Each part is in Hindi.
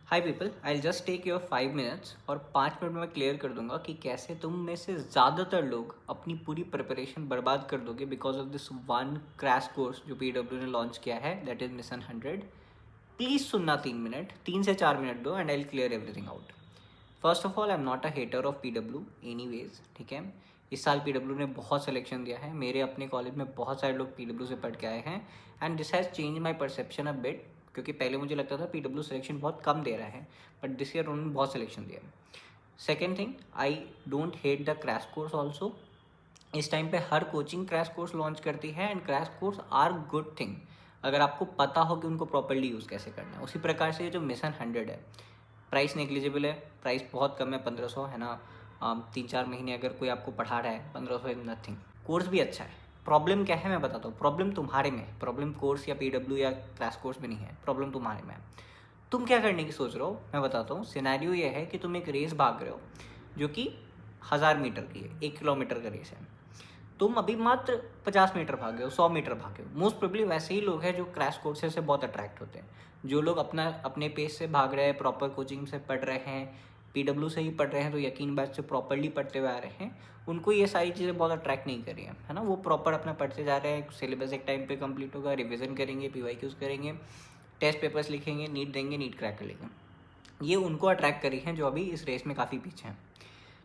High people, I just take your 5 minutes और 5 मिनट में मैं क्लियर कर दूंगा कि कैसे तुम में से ज़्यादातर लोग अपनी पूरी प्रिपरेशन बर्बाद कर दोगे because of this one crash course जो पीडब्ल्यू ने लॉन्च किया है, दैट इज मिशन 100। प्लीज़ सुनना 3 मिनट, 3 से 4 मिनट दो and I will clear everything out. First of all, I am not a hater of PW anyways, ठीक है। इस साल पीडब्ल्यू ने बहुत सिलेक्शन दिया है। मेरे अपने कॉलेज में बहुत सारे लोग पीडब्ल्यू से पढ़ के आए हैं and this has change my perception a bit, क्योंकि पहले मुझे लगता था पीडब्ल्यू सिलेक्शन बहुत कम दे रहा है, बट दिस ईयर उन्होंने बहुत सिलेक्शन दिया है। Second thing, I don't hate the crash course also. इस टाइम पे हर कोचिंग क्रैश कोर्स लॉन्च करती है and crash course are good thing, अगर आपको पता हो कि उनको प्रॉपरली यूज़ कैसे करना है। उसी प्रकार से ये जो मिशन 100 है, प्राइस नेग्लिजिबल है, प्राइस बहुत कम है, 1500 है ना। 3-4 महीने अगर कोई आपको पढ़ा रहा है, 1500 इज नथिंग। कोर्स भी अच्छा है। प्रॉब्लम क्या है मैं बताता हूँ। प्रॉब्लम तुम्हारे में है, प्रॉब्लम कोर्स या पीडब्ल्यू या क्रैश कोर्स में नहीं है, प्रॉब्लम तुम्हारे में है। तुम क्या करने की सोच रहे हो मैं बताता हूँ। सिनेरियो ये है कि तुम एक रेस भाग रहे हो जो कि 1000 मीटर की है, 1 किलोमीटर का रेस है। तुम अभी मात्र 50 मीटर भागे हो, 100 मीटर भागे हो। मोस्ट प्रोबेबली वैसे ही लोग हैं जो क्रैश कोर्सेज से बहुत अट्रैक्ट होते हैं। जो लोग अपने पेस से भाग रहे हैं, प्रॉपर कोचिंग से पढ़ रहे हैं, पीडब्ल्यू से ही पढ़ रहे हैं, तो यकीन बैच से प्रॉपरली पढ़ते हुए आ रहे हैं, उनको ये सारी चीज़ें बहुत अट्रैक्ट नहीं करी है ना। वो प्रॉपर अपना पढ़ते जा रहे हैं, सिलेबस एक टाइम पे कंप्लीट होगा, रिवीजन करेंगे, पीवाईक्यूज करेंगे, टेस्ट पेपर्स लिखेंगे, नीट देंगे, नीट क्रैक कर लेंगे। ये उनको अट्रैक्ट करी है जो अभी इस रेस में काफ़ी पीछे हैं।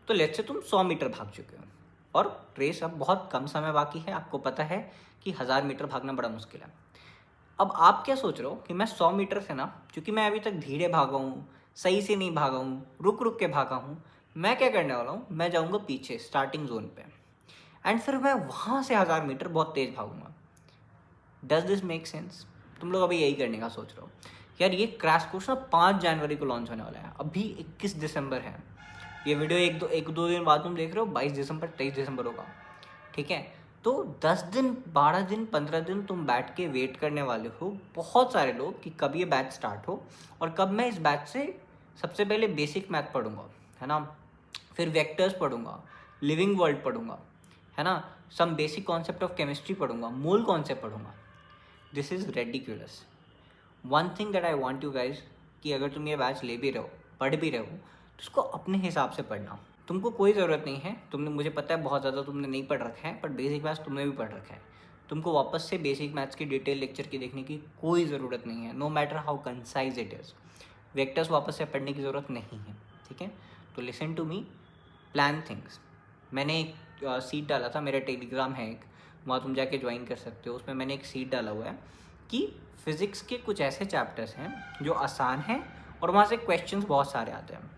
तो लेट्स से तुम 100 मीटर भाग चुके हो और रेस अब बहुत कम समय बाकी है। आपको पता है कि 1000 मीटर भागना बड़ा मुश्किल है। अब आप क्या सोच रहे हो कि मैं 100 मीटर से ना, क्योंकि मैं अभी तक धीरे भागा हूँ, सही से नहीं भागा हूँ, रुक रुक के भागा हूँ, मैं क्या करने वाला हूँ, मैं जाऊँगा पीछे स्टार्टिंग जोन पे एंड फिर मैं वहाँ से 1000 मीटर बहुत तेज़ भागूंगा। Does this make sense? तुम लोग अभी यही करने का सोच रहे हो। यार ये क्रैश कोर्स ना 5 जनवरी को लॉन्च होने वाला है, अभी 21 दिसंबर है। ये वीडियो एक दो दिन बाद तुम देख रहे हो, 22 दिसंबर 23 दिसंबर होगा, ठीक है। तो 10 दिन 12 दिन 15 दिन तुम बैठ के वेट करने वाले हो, बहुत सारे लोग, कि कब ये बैच स्टार्ट हो और कब मैं इस बैच से सबसे पहले बेसिक मैथ पढ़ूंगा, है ना, फिर वेक्टर्स पढ़ूंगा, लिविंग वर्ल्ड पढ़ूंगा, है ना, some basic concept of chemistry पढ़ूंगा, मूल कॉन्सेप्ट पढ़ूंगा। This is ridiculous. One thing that I want you guys, कि अगर तुम ये बैच ले भी रहे हो, पढ़ भी रहे हो, तो उसको अपने हिसाब से पढ़ना। तुमको कोई ज़रूरत नहीं है, तुमने, मुझे पता है बहुत ज़्यादा तुमने नहीं पढ़ रखा है, बट बेसिक मैथ्स तुमने भी पढ़ रखा है। तुमको वापस से बेसिक मैथ्स की डिटेल लेक्चर की देखने की कोई ज़रूरत नहीं है, no matter how concise it is. Vectors वापस से पढ़ने की ज़रूरत नहीं है, ठीक है। तो listen to me, plan things. मैंने एक सीट डाला था, मेरा टेलीग्राम है एक, वहाँ तुम जाके ज्वाइन कर सकते हो। उसमें मैंने एक सीट डाला हुआ है कि फिज़िक्स के कुछ ऐसे चैप्टर्स हैं जो आसान हैं और वहाँ से क्वेश्चंस बहुत सारे आते हैं,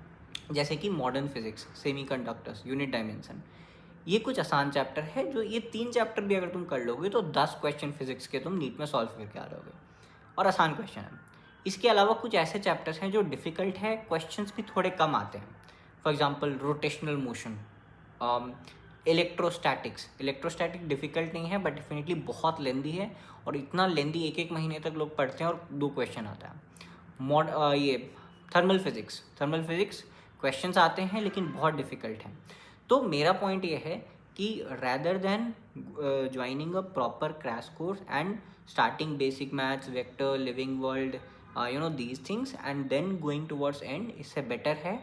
जैसे कि modern physics, semiconductors, unit dimension. ये कुछ आसान चैप्टर है, जो ये 3 चैप्टर भी अगर तुम कर लोगे तो 10 क्वेश्चन फिजिक्स के तुम नीट में सॉल्व करके आ रहोगे, और आसान क्वेश्चन है। इसके अलावा कुछ ऐसे चैप्टर्स हैं जो डिफ़िकल्ट है, क्वेश्चंस भी थोड़े कम आते हैं। For example rotational motion, electrostatic difficult नहीं है, बट डेफिनेटली बहुत लेंदी है, और इतना लेंदी 1-1 महीने तक लोग पढ़ते हैं और 2 क्वेश्चन आता है। ये थर्मल फिज़िक्स क्वेश्चंस आते हैं लेकिन बहुत डिफ़िकल्ट हैं। तो मेरा पॉइंट ये है कि rather than joining a proper crash course and starting basic maths, vector, living world, these things and then going towards end, इससे बेटर है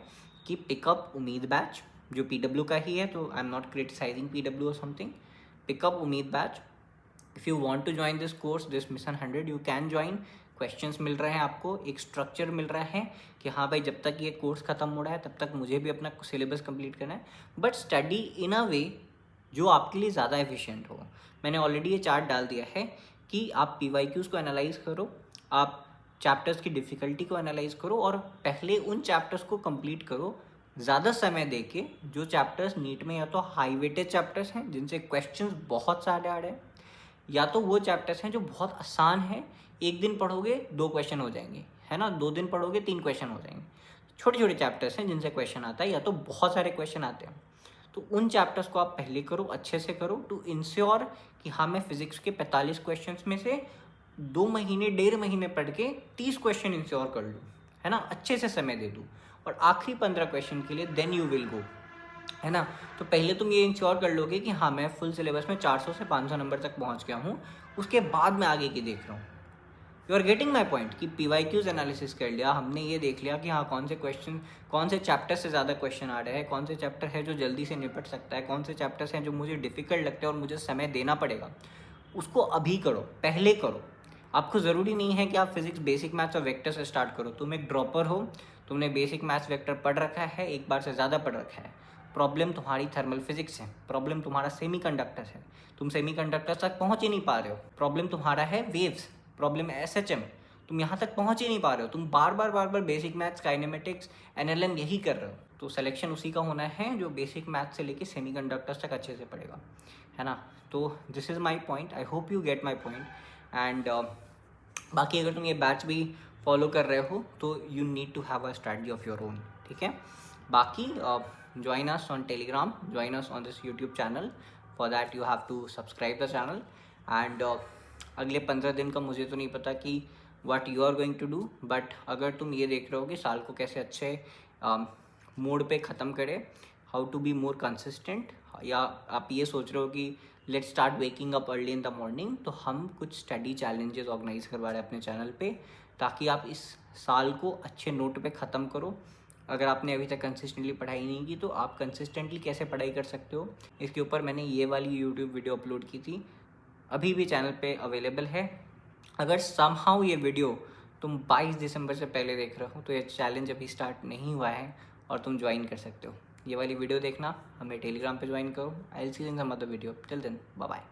कि पिकअप उम्मीद बैच, जो पीडब्ल्यू का ही है, तो I am not criticising PW और something. Pickup Umeed batch. If you want to join this course, this mission 100, you can join. Questions मिल रहे हैं आपको, एक स्ट्रक्चर मिल रहा है कि हाँ भाई, जब तक ये कोर्स ख़त्म हो रहा है तब तक मुझे भी अपना सिलेबस कंप्लीट करना है, बट स्टडी इन अ वे जो आपके लिए ज़्यादा एफिशिएंट हो। मैंने ऑलरेडी ये चार्ट डाल दिया है कि आप पीवाईक्यूज़ को एनालाइज करो, आप चैप्टर्स की डिफ़िकल्टी को एनालाइज करो, और पहले उन चैप्टर्स को कंप्लीट करो ज़्यादा समय दे के, जो चैप्टर्स नीट में या तो हाई वेटेज चैप्टर्स हैं जिनसे क्वेश्चंस बहुत सारे आ रहे हैं, या तो वो चैप्टर्स हैं जो बहुत आसान हैं, एक दिन पढ़ोगे 2 क्वेश्चन हो जाएंगे, है ना, 2 दिन पढ़ोगे 3 क्वेश्चन हो जाएंगे। छोटे छोटे चैप्टर्स हैं जिनसे क्वेश्चन आता है, या तो बहुत सारे क्वेश्चन आते हैं। तो उन चैप्टर्स को आप पहले करो, अच्छे से करो, टू इंश्योर कि हाँ, मैं फिजिक्स के 45 क्वेश्चन में से 2 महीने 1.5 महीने पढ़ के 30 क्वेश्चन इंश्योर कर लूँ, है ना, अच्छे से समय दे दूँ, और आखिरी 15 क्वेश्चन के लिए देन यू विल गो, है ना। तो पहले तुम ये इंश्योर कर लोगे कि हाँ, मैं फुल सिलेबस में 400 से 500 नंबर तक पहुँच गया हूँ, उसके बाद मैं आगे की देख रहा हूँ। You are getting my point कि PYQs एनालिसिस कर लिया हमने, ये देख लिया कि हाँ कौन से क्वेश्चन, कौन से चैप्टर से ज़्यादा क्वेश्चन आ रहे हैं, कौन से चैप्टर है जो जल्दी से निपट सकता है, कौन से चैप्टर्स हैं जो मुझे डिफ़िकल्ट लगते हैं और मुझे समय देना पड़ेगा, उसको अभी करो, पहले करो। आपको ज़रूरी नहीं है कि आप फिजिक्स बेसिक मैथ्स और वेक्टर से स्टार्ट करो। तुम एक ड्रॉपर हो, तुमने बेसिक मैथ्स वेक्टर पढ़ रखा है, एक बार से ज़्यादा पढ़ रखा है। प्रॉब्लम तुम्हारी थर्मल फिजिक्स है, प्रॉब्लम तुम्हारा सेमीकंडक्टर है, तुम सेमीकंडक्टर तक पहुंच ही नहीं पा रहे हो। प्रॉब्लम तुम्हारा है वेव्स, प्रॉब्लम है SHM, तुम यहाँ तक पहुंच ही नहीं पा रहे हो। तुम बार बार बेसिक मैथ्स, काइनेमेटिक्स, NLM यही कर रहे हो। तो सिलेक्शन उसी का होना है जो बेसिक मैथ्स से लेके सेमीकंडक्टर्स तक अच्छे से पढ़ेगा, है ना। तो this is my point, I hope you get my point. And बाकी अगर तुम ये बैच भी फॉलो कर रहे हो तो you need to have a strategy of your own, ठीक है। बाकी join us on Telegram, join us on this YouTube channel. For that you have to subscribe the channel. And अगले 15 दिन का मुझे तो नहीं पता कि what you are going to do, but अगर तुम ये देख रहे हो कि साल को कैसे अच्छे मोड पे ख़त्म करें, how to be more consistent, या आप ये सोच रहे हो कि let's start waking up early in the morning, तो हम कुछ स्टडी चैलेंजेस ऑर्गेनाइज करवा रहे हैं अपने चैनल पे, ताकि आप इस साल को अच्छे नोट पे ख़त्म करो। अगर आपने अभी तक कंसिस्टेंटली पढ़ाई नहीं की तो आप कंसिस्टेंटली कैसे पढ़ाई कर सकते हो, इसके ऊपर मैंने ये वाली यूट्यूब वीडियो अपलोड की थी, अभी भी चैनल पे अवेलेबल है। अगर समहाउ ये वीडियो तुम 22 दिसंबर से पहले देख रहे हो तो ये चैलेंज अभी स्टार्ट नहीं हुआ है और तुम ज्वाइन कर सकते हो। ये वाली वीडियो देखना, हमें टेलीग्राम पे ज्वाइन करो। I will see you in some other video, till then bye bye.